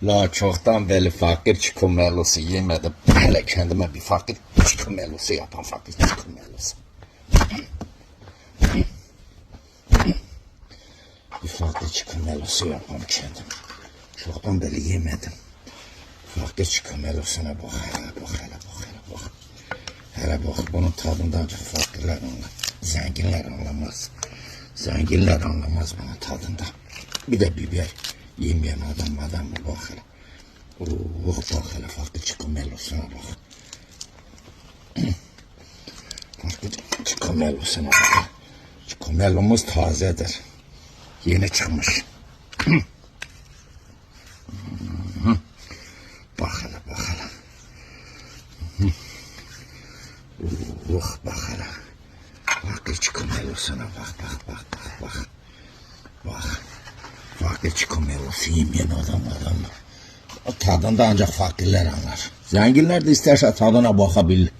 La çoktan beri fakir çikomelosu yemedim. Hele kendime bir fakir çikomelosu yapan fakir çikomelosu. Bir fakir çikomelosu yapan kendim. Çoktan beri yemedim. Fakir çikomelosuna bak, hele bak, hele bak, hele bak. Hele bak, bunun tadından ancak fakirler anlar. Zenginler anlamaz. Zenginler anlamaz bunun tadında. Bir de biber yemeyen adam mı bak hele. Oh bak hele fakir çikomelosuna bak. Fakir çikomelosuna bak. Çikomelomuz tazedir. Yeni çıkmış. Bak hele bak hele. Oh bak hele. Fakir çikomelosuna bak bak bak bak bak. Bak. Fakir çikomelosu yemeyen adam mı? O tadında ancak fakirler anlar. Zenginler de isterse tadına bakabilir.